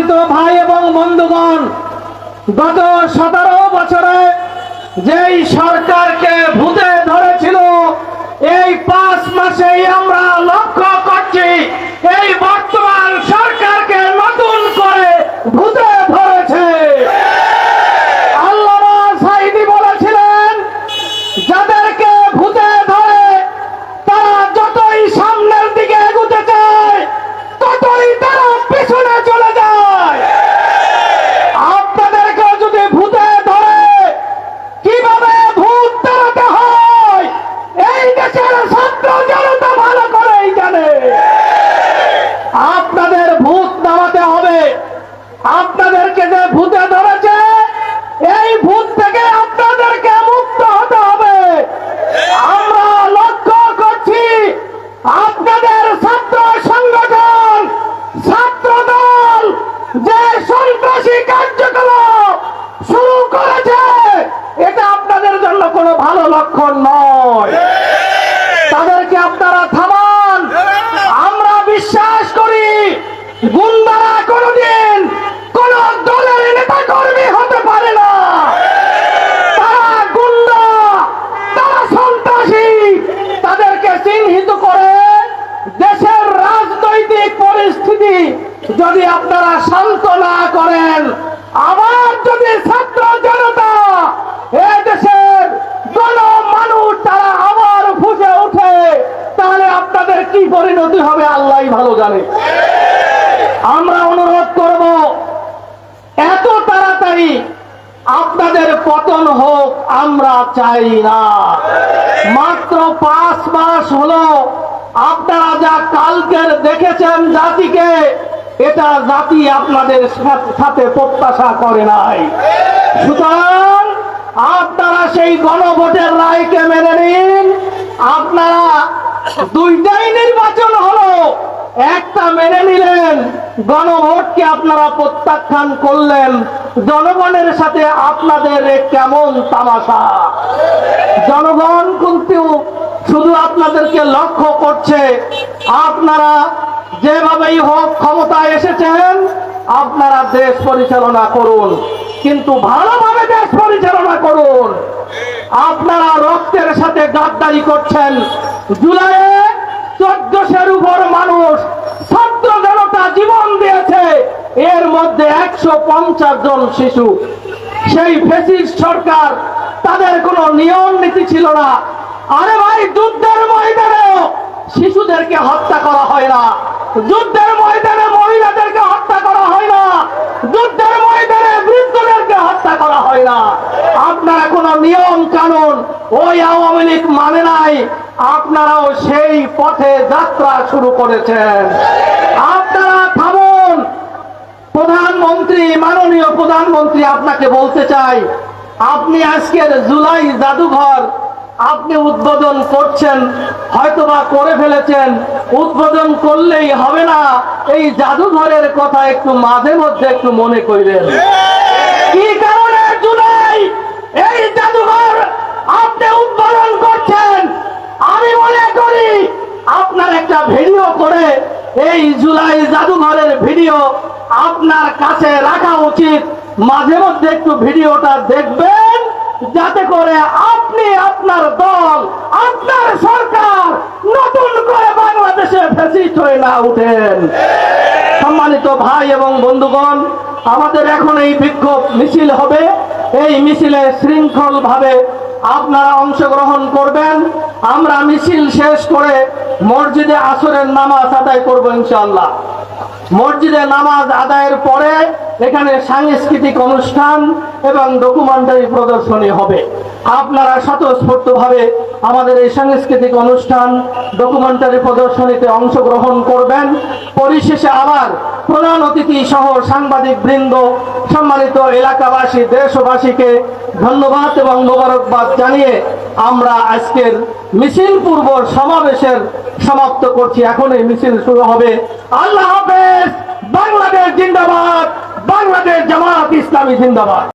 সম্মানিত ভাই এবং বন্ধুগণ, গত 17 বছরে যেই সরকারকে ভূতে ধরেছিল, এই 5 মাসেই আমরা লক্ষ্য করছি এই বর্তমান সরকারকে নতুন করে ভূতে ধরেছে। আল্লামা সাঈদী বলেছিলেন, যাদেরকে ভূতে ধরে তারা যতই সামনের দিকে এগোতে চায় ততই তারা পিছনে চলে যায়। আপনাদেরকেও যদি ভূতে ধরে কিভাবে ভূত তাড়াতে হয় এই দেশের ছাত্র জনতা ভালো করেই জানে। আপনাদের ভূত নামাতে হবে। আপনাদেরকে যে ভূতে ধরেছে এই ভূত থেকে আপনাদেরকে মুক্ত হতে হবে। আমরা লক্ষ্য করছি আপনাদের ছাত্র সংগঠন, ছাত্র দল যে সন্ত্রাসী কার্যকলাপ শুরু করেছে, এটা আপনাদের জন্য কোনো ভালো লক্ষণ নয়। তাদেরকে আপনারা থামান। আমরা বিশ্বাস করি গুন্ডারা কোনদিন কোন দলের নেতা কর্মী হতে পারে না। তারা গুন্ডা, তারা সন্ত্রাসী। তাদেরকে চিহ্নিত করে দেশের রাজনৈতিক পরিস্থিতি যদি আপনারা শান্ত না করেন, আবার যদি ছাত্র জনতা দেশের গণমানুষ তারা আবার ফুঁসে ওঠে, তাহলে আপনাদের কি পরিণতি হবে আল্লাহই ভালো জানে। আমরা অনুরোধ করব, এত তাড়াতাড়ি আপনাদের পতন হোক আমরা চাই না। মাত্র 5 মাস হলো আপনারা যা কালকের দেখেছেন জাতিকে, এটা জাতি আপনাদের সাথে প্রত্যাশা করে নাই। সুতরাং আপনারা সেই গণভোটের রায়কে মেনে নিন। আপনারা 2টাই নির্বাচন হলো, একটা মেনে নিলেন, গণভোটকে আপনারা প্রত্যাখ্যান করলেন। জনগণের সাথে আপনাদের কেমন তামাশা! জনগণ কিন্তু শুধু আপনাদেরকে লক্ষ্য করছে। আপনারা যেভাবেই হোক ক্ষমতায় এসেছেন, আপনারা দেশ পরিচালনা করুন, কিন্তু ভালোভাবে দেশ পরিচালনা করুন। আপনারা রক্তের সাথে গাদ্দারি করছেন। জুলাইয়ে 1400-এর উপর মানুষ, ছাত্র জনতা জীবন দিয়েছে, এর মধ্যে 150 জন শিশু। সেই ফ্যাসিস্ট সরকার, তাদের কোনো নিয়ম নীতি ছিল না। আরে ভাই, যুদ্ধের ময়দানেও শিশুদেরকে হত্যা করা হয় না, যুদ্ধের ময়দানে মহিলাদেরকে হত্যা করা হয় না, যুদ্ধের ময়দানে বৃদ্ধদেরকে হত্যা করা হয় না। আপনারা কোনো নিয়ম কানুন ওই আওয়ামী লীগ মানে নাই, আপনারাও সেই পথে যাত্রা শুরু করেছেন। আপনারা থামুন। প্রধানমন্ত্রী, মাননীয় প্রধানমন্ত্রী, আপনাকে বলতে চাই, আপনি আজকের জুলাই জাদুঘর আপনি উদ্বোধন করছেন, হয়তোবা করে ফেলেছেন। উদ্বোধন করলেই হবে না, এই জাদুঘরের কথা একটু মাঝে মধ্যে একটু মনে করিলেন। কি কারণে জুলাই এই জাদুঘর আপনি উদ্বোধন করছেন? আমি মনে করি আপনার একটা ভিডিও করে এই জুলাই জাদুঘরের ভিডিও আপনার কাছে রাখা উচিত। মাঝে মধ্যে একটু ভিডিওটা দেখবেন, যাতে করে আপনি, আপনার দল, আপনার সরকার নতুন করে বাংলাদেশে ফ্যাসিস্ট হয়ে না উঠেন। সম্মানিত ভাই এবং বন্ধুগণ, আমাদের এখন এই বিক্ষোভ মিছিল হবে। এই মিছিলে শৃঙ্খলভাবে আপনারা অংশগ্রহণ করবেন। আমরা মিছিল শেষ করে মসজিদে আসরের নামাজ আদায় করব ইনশাআল্লাহ। মসজিদে নামাজ আদায়ের পরে এখানে সাংস্কৃতিক অনুষ্ঠান এবং ডকুমেন্টারি প্রদর্শনী হবে। আপনারা স্বতঃস্ফূর্তভাবে আমাদের এই সাংস্কৃতিক অনুষ্ঠান, ডকুমেন্টারি প্রদর্শনীতে অংশগ্রহণ করবেন। পরিশেষে আবার প্রধান অতিথি সহ সাংবাদিক বৃন্দ, সম্মানিত এলাকাবাসী, দেশবাসীকে ধন্যবাদ এবং মোবারকবাদ জানিয়ে আমরা আজকের মিছিল পূর্ব সমাবেশের সমাপ্ত করছি। এখন এই মিছিল শুরু হবে। আল্লাহ হাফেজ। বাংলাদেশ জিন্দাবাদ। বাংলাদেশ জামাত ইসলামী জিন্দাবাদ।